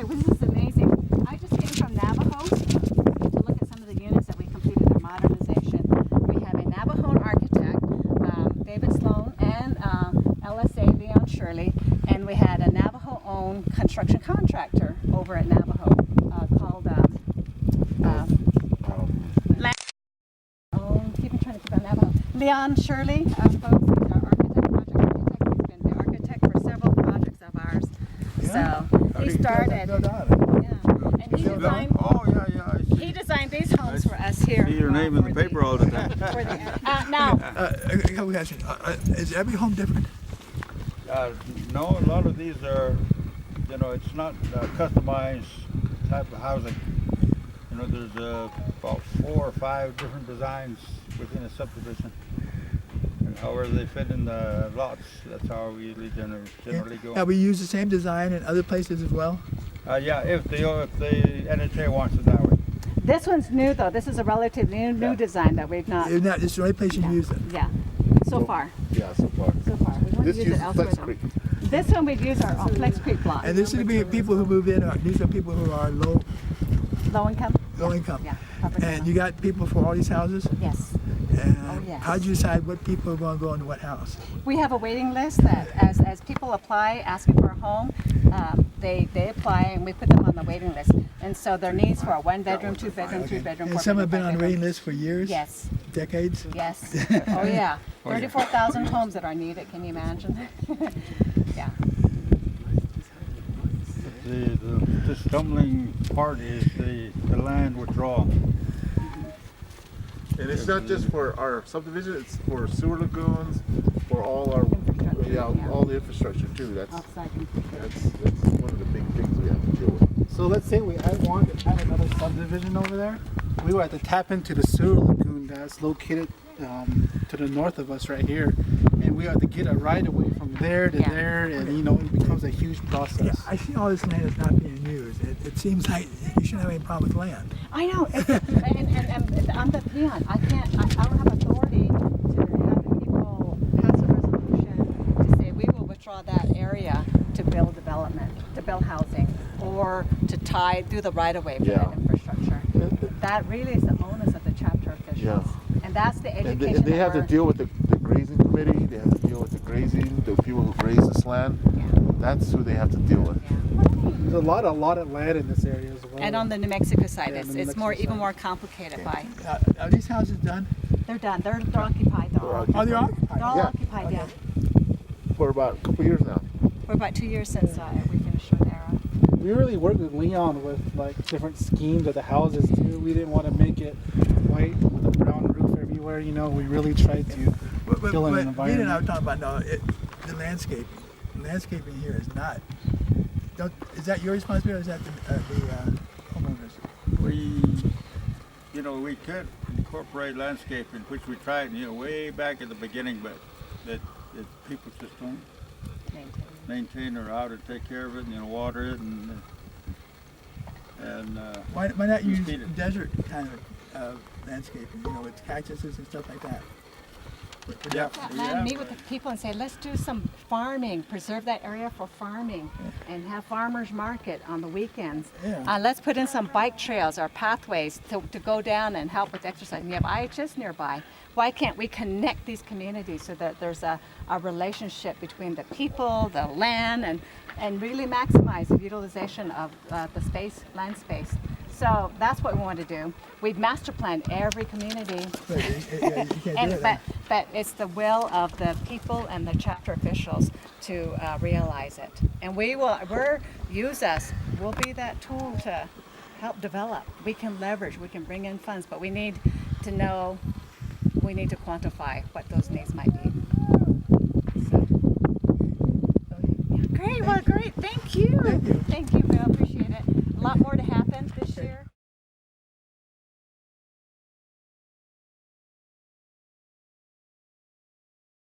this is amazing. I just came from Navajo to look at some of the units that we completed their modernization. We have a Navajo architect, David Sloan, and LSA Leon Shirley, and we had a Navajo-owned construction contractor over at Navajo called Leon Shirley, folks. He's our architect, project architect. He's been the architect for several projects of ours. Yeah. So he started. Bill Yeah, and he designed. Oh yeah, yeah. I see. He designed these homes for us here. See your name in the paper all the time. Now, is every home different? No, a lot of these are, you know, it's not customized type of housing. You know, there's about 4 or 5 different designs within a subdivision. And however they fit in the lots, that's how we usually generally go. Have we used the same design in other places as well? Yeah, if the NHA wants it that way. this one's new though. This is a relatively new design that we've not. Isn't that, it's the only place you've used it? Yeah, so far. Yeah, so far. So far. We want This to use it uses elsewhere Flex though. Creek. This one we've used our Flex Creek block. And this would be people who move in, or these are people who are low Low income? income. Yeah. And you got people for all these houses? Yes. And yes. how'd you decide what people are going to go into what house? We have a waiting list that as people apply asking for a home, they apply and we put them on the waiting list. And so their needs for a 1-bedroom, 2-bedroom, 3-bedroom, 4-bedroom. And some have been on the 5-bedroom. waiting list for years? Yes. Decades? Yes. Oh yeah. 34,000 homes that are needed. Can you imagine? Yeah. The stumbling part is the land withdrawal. And it's not just for our subdivision, it's for sewer lagoons, for all our, all the infrastructure too. That's one of the big things we have to deal with. So let's say I wanted to add another subdivision over there. We would have to tap into the sewer lagoon that's located to the north of us right here. And we have to get a right of way from there to there, and you know, it becomes a huge process. Yeah, I see all this land is not being used. It seems like you shouldn't have any problem with land. I know. And I'm the peon. I don't have authority to have the people pass a resolution to say we will withdraw that area to build development, to build housing, or to do the right of way for that infrastructure. That really is the onus of the chapter officials. Yeah. And that's the education. And they have to deal with the grazing committee. They have to deal with the grazing, the people who graze this land. Yeah. That's who they have to deal with. There's a lot of land in this area as well. And on the New Mexico side, Yeah, it's the New more Mexico even side. more complicated by. Are these houses done? They're done. They're occupied. They're all Oh, they're occupied? They're all Yeah. occupied. Yeah. For about a couple years now. For about 2 years since we finished with Era. We really worked with Leon with like different schemes of the houses too. We didn't want to make it white with a brown roof everywhere. You know, we really tried to fill in an Vida environment. and I were talking about the landscaping. Landscaping here is not. Is that your responsibility, or is that the homeowners? We could incorporate landscaping, which we tried, way back at the beginning, but that people just don't maintain or out and take care of it, water it and Why not use feed it. desert kind of landscaping, with cactuses and stuff like that? Meet with the people and say, let's do some farming, preserve that area for farming, and have farmers market on the weekends. Yeah. Let's put in some bike trails or pathways to go down and help with exercise. And you have IHS nearby. Why can't we connect these communities so that there's a relationship between the people, the land, and really maximize the utilization of the land space. So that's what we want to do. We've master planned every community, but it's the will of the people and the chapter officials to realize it. And use us. We'll be that tool to help develop. We can leverage, we can bring in funds, but we need to know, we need to quantify what those needs might be. So. Great, well, great. Thank you. Thank you. Thank you, Bill. Appreciate it. A lot more to happen this year.